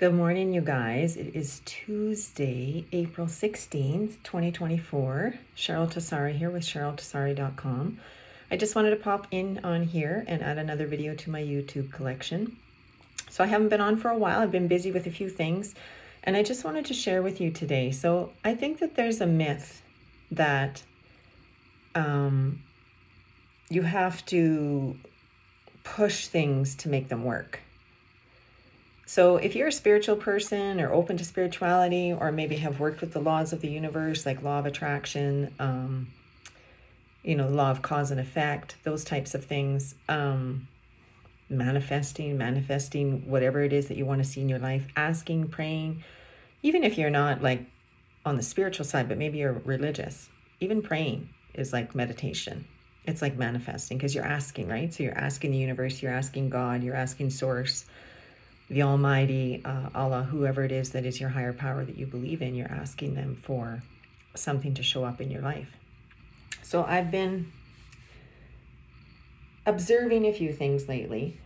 Good morning, you guys. It is Tuesday, April 16th, 2024. Cheryl Tassari here with CherylTassari.com. I just wanted to pop in on here and add another video to my YouTube collection. So I haven't been on for a while. I've been busy with a few things, and I just wanted to share with you today. So I think that there's a myth that you have to push things to make them work. So if you're a spiritual person or open to spirituality, or maybe have worked with the laws of the universe, like law of attraction, law of cause and effect, those types of things, manifesting whatever it is that you want to see in your life, asking, praying, even if you're not like on the spiritual side, but maybe you're religious, even praying is like meditation. It's like manifesting because you're asking, right? So you're asking the universe, you're asking God, you're asking source, the Almighty, Allah, whoever it is that is your higher power that you believe in, you're asking them for something to show up in your life. So I've been observing a few things lately.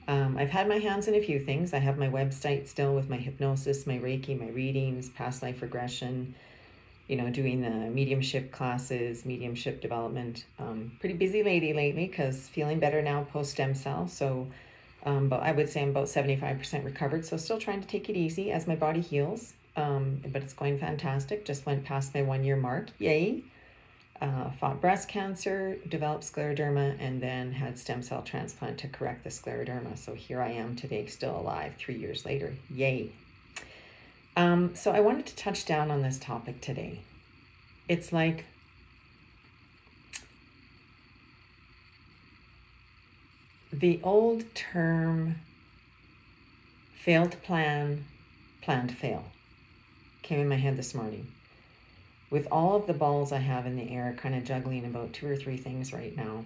I've had my hands in a few things. I have my website still with my hypnosis, my Reiki, my readings, past life regression, doing the mediumship classes, mediumship development. Pretty busy lady lately because feeling better now post stem cell. So but I would say I'm about 75% recovered. So still trying to take it easy as my body heals. But it's going fantastic. Just went past my 1-year mark. Yay. Fought breast cancer, developed scleroderma, and then had stem cell transplant to correct the scleroderma. So here I am today, still alive 3 years later. Yay. So I wanted to touch down on this topic today. It's like the old term failed to plan, plan to fail came in my head this morning. With all of the balls I have in the air, kind of juggling about 2 or 3 things right now,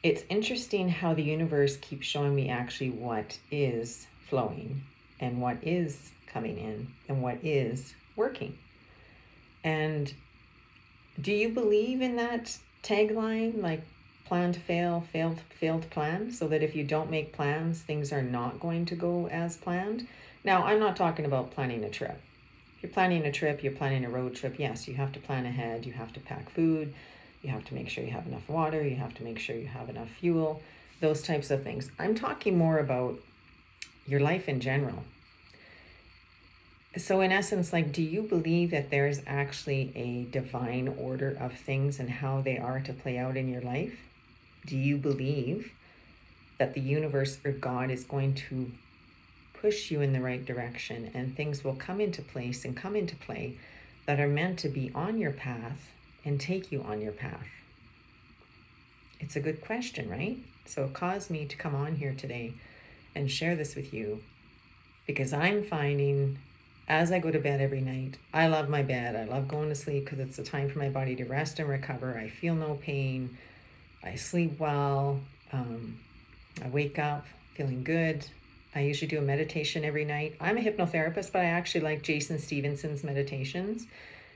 it's interesting how the universe keeps showing me actually what is flowing and what is coming in and what is working. And do you believe in that tagline, like plan to fail, fail to plan, so that if you don't make plans, things are not going to go as planned? Now, I'm not talking about planning a trip. If you're planning a trip, you're planning a road trip, yes, you have to plan ahead, you have to pack food, you have to make sure you have enough water, you have to make sure you have enough fuel, those types of things. I'm talking more about your life in general. So in essence, like, do you believe that there's actually a divine order of things and how they are to play out in your life? Do you believe that the universe or God is going to push you in the right direction and things will come into place and come into play that are meant to be on your path and take you on your path? It's a good question, right? So it caused me to come on here today and share this with you because I'm finding, as I go to bed every night, I love my bed. I love going to sleep because it's a time for my body to rest and recover. I feel no pain. I sleep well. I wake up feeling good. I usually do a meditation every night. I'm a hypnotherapist, but I actually like Jason Stevenson's meditations.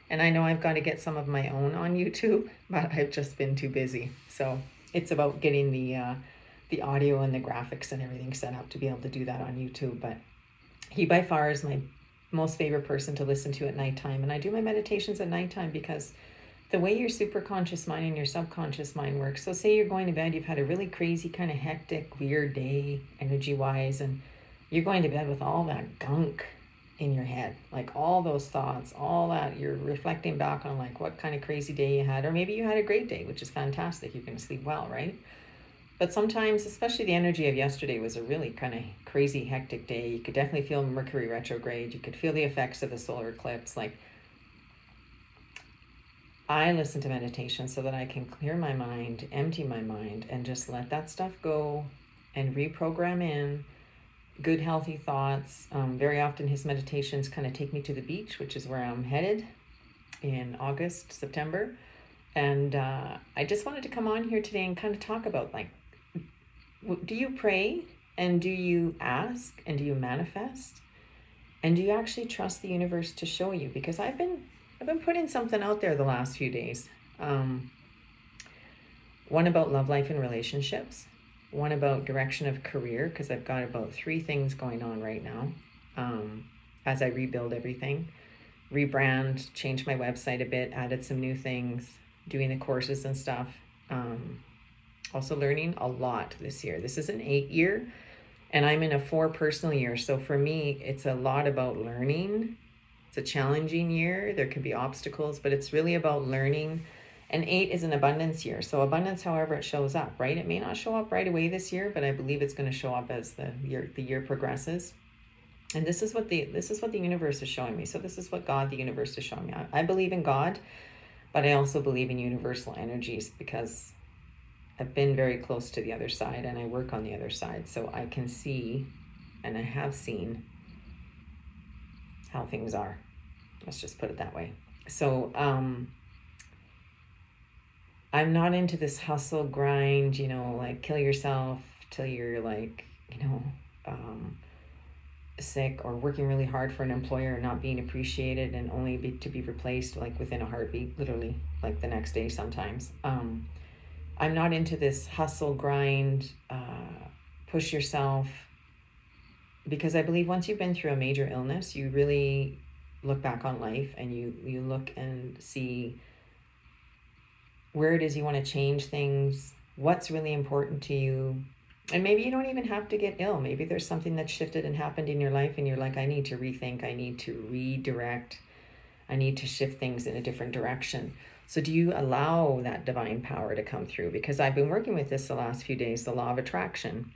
And I know I've got to get some of my own on YouTube, but I've just been too busy. So it's about getting the audio and the graphics and everything set up to be able to do that on YouTube. But he by far is my most favorite person to listen to at nighttime. And I do my meditations at nighttime because the way your superconscious mind and your subconscious mind works. So say you're going to bed, you've had a really crazy, kind of hectic, weird day energy-wise, and you're going to bed with all that gunk in your head, like all those thoughts, all that. You're reflecting back on like what kind of crazy day you had, or maybe you had a great day, which is fantastic. You're going to sleep well, right? But sometimes, especially the energy of yesterday was a really kind of crazy, hectic day. You could definitely feel Mercury retrograde. You could feel the effects of the solar eclipse. Like, I listen to meditation so that I can clear my mind, empty my mind, and just let that stuff go and reprogram in good, healthy thoughts. Very often his meditations kind of take me to the beach, which is where I'm headed in August, September. And I just wanted to come on here today and kind of talk about, like, do you pray and do you ask and do you manifest? And do you actually trust the universe to show you? Because I've been putting something out there the last few days. One about love life and relationships. one about direction of career, because I've got about 3 things going on right now, as I rebuild everything, rebrand, change my website a bit, added some new things, doing the courses and stuff. Also learning a lot this year. This is an 8 year, and I'm in a 4 personal year. So for me, it's a lot about learning. It's a challenging year. There could be obstacles, but it's really about learning. And 8 is an abundance year. So abundance, however it shows up, right? It may not show up right away this year, but I believe it's going to show up as the year progresses. And this is what the universe is showing me. So this is what God, the universe, is showing me. I believe in God, but I also believe in universal energies, because I've been very close to the other side and I work on the other side. So I can see, and I have seen, how things are. Let's just put it that way. So I'm not into this hustle grind, like kill yourself till you're like, sick, or working really hard for an employer and not being appreciated and only to be replaced like within a heartbeat, literally like the next day sometimes. I'm not into this hustle grind, push yourself, because I believe once you've been through a major illness, you really look back on life and you look and see where it is you want to change things, what's really important to you. And maybe you don't even have to get ill. Maybe there's something that shifted and happened in your life and you're like, I need to rethink, I need to redirect, I need to shift things in a different direction. So do you allow that divine power to come through? Because I've been working with this the last few days, the law of attraction,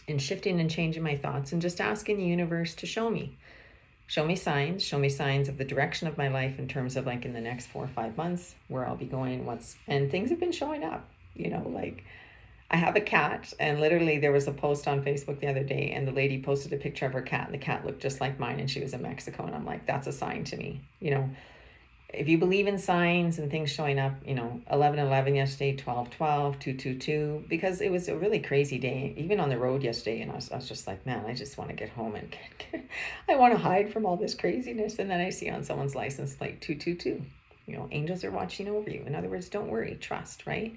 and shifting and changing my thoughts and just asking the universe to show me signs of the direction of my life in terms of like in the next 4 or 5 months, where I'll be going, and things have been showing up, like I have a cat, and literally there was a post on Facebook the other day and the lady posted a picture of her cat and the cat looked just like mine and she was in Mexico, and I'm like, that's a sign to me. If you believe in signs and things showing up, 11/11 yesterday, 12/12, 2/2/2, because it was a really crazy day, even on the road yesterday. And I was just like, man, I just want to get home and I want to hide from all this craziness. And then I see on someone's license plate 2/2/2, angels are watching over you. In other words, don't worry, trust, right?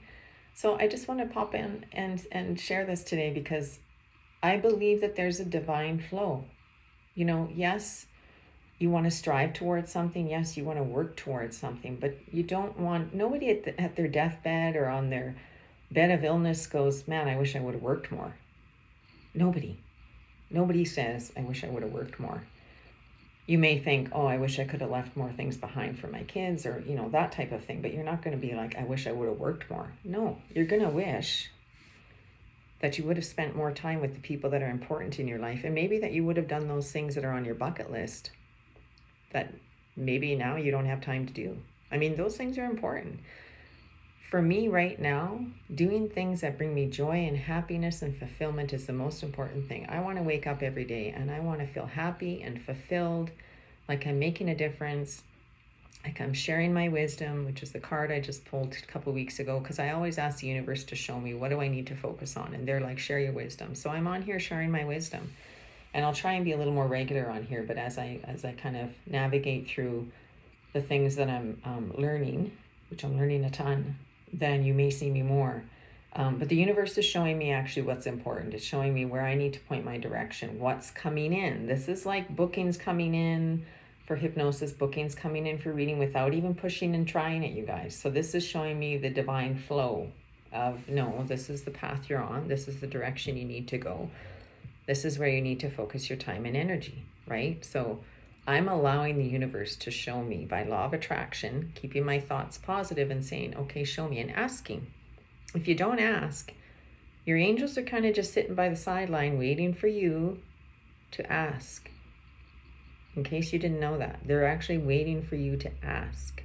So I just want to pop in and share this today, because I believe that there's a divine flow. Yes, you want to strive towards something. Yes, you want to work towards something, but you don't want, nobody at their deathbed or on their bed of illness goes, man, I wish I would have worked more. Nobody says, I wish I would have worked more. You may think, oh, I wish I could have left more things behind for my kids, or, that type of thing. But you're not going to be like, I wish I would have worked more. No, you're going to wish that you would have spent more time with the people that are important in your life. And maybe that you would have done those things that are on your bucket list that maybe now you don't have time to do. I mean, those things are important. For me right now, doing things that bring me joy and happiness and fulfillment is the most important thing. I want to wake up every day and I want to feel happy and fulfilled, like I'm making a difference, like I'm sharing my wisdom, which is the card I just pulled a couple of weeks ago, because I always ask the universe to show me, what do I need to focus on? And they're like, share your wisdom. So I'm on here sharing my wisdom. And I'll try and be a little more regular on here, but as I kind of navigate through the things that I'm learning, which I'm learning a ton, then you may see me more. But the universe is showing me actually what's important. It's showing me where I need to point my direction, what's coming in. This is like bookings coming in for hypnosis, bookings coming in for reading without even pushing and trying it, you guys. So this is showing me the divine flow of, no, this is the path you're on. This is the direction you need to go. This is where you need to focus your time and energy, right? So I'm allowing the universe to show me by law of attraction, keeping my thoughts positive and saying, okay, show me, and asking. If you don't ask, your angels are kind of just sitting by the sideline waiting for you to ask. In case you didn't know that, they're actually waiting for you to ask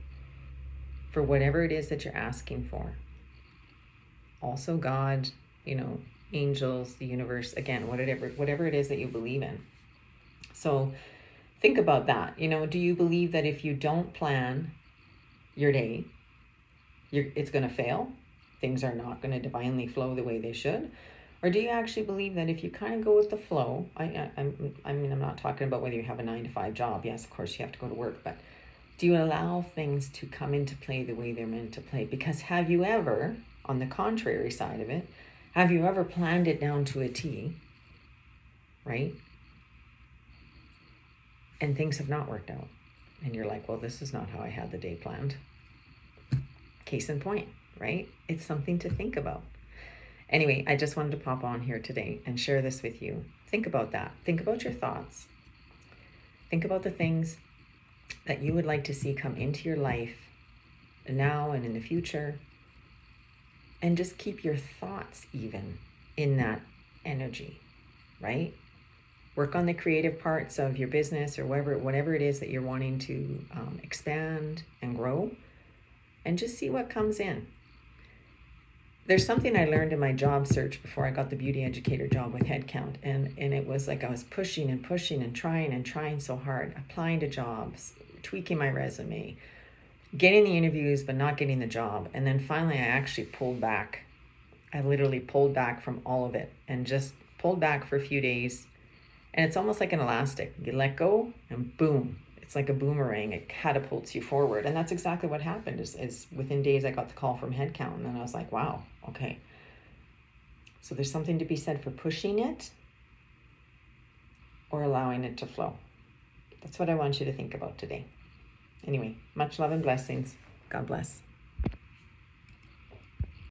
for whatever it is that you're asking for. Also God, angels, the universe, again, whatever it is that you believe in. So think about that. Do you believe that if you don't plan your day, it's going to fail? Things are not going to divinely flow the way they should? Or do you actually believe that if you kind of go with the flow, I'm not talking about whether you have a 9-to-5 job. Yes, of course you have to go to work, but do you allow things to come into play the way they're meant to play? Because have you ever, on the contrary side of it, Have you ever planned it down to a T, right? And things have not worked out. And you're like, well, this is not how I had the day planned. Case in point, right? It's something to think about. Anyway, I just wanted to pop on here today and share this with you. Think about that. Think about your thoughts. Think about the things that you would like to see come into your life now and in the future. And just keep your thoughts even in that energy, right? Work on the creative parts of your business or whatever it is that you're wanting to expand and grow, and just see what comes in. There's something I learned in my job search before I got the beauty educator job with Headcount, and it was like I was pushing and trying so hard, applying to jobs, tweaking my resume, getting the interviews but not getting the job. And then finally I actually pulled back. I literally pulled back from all of it and just pulled back for a few days. And it's almost like an elastic. You let go and boom, it's like a boomerang. It catapults you forward. And that's exactly what happened is within days I got the call from Headcount, and then I was like, wow, okay. So there's something to be said for pushing it or allowing it to flow. That's what I want you to think about today. Anyway, much love and blessings. God bless.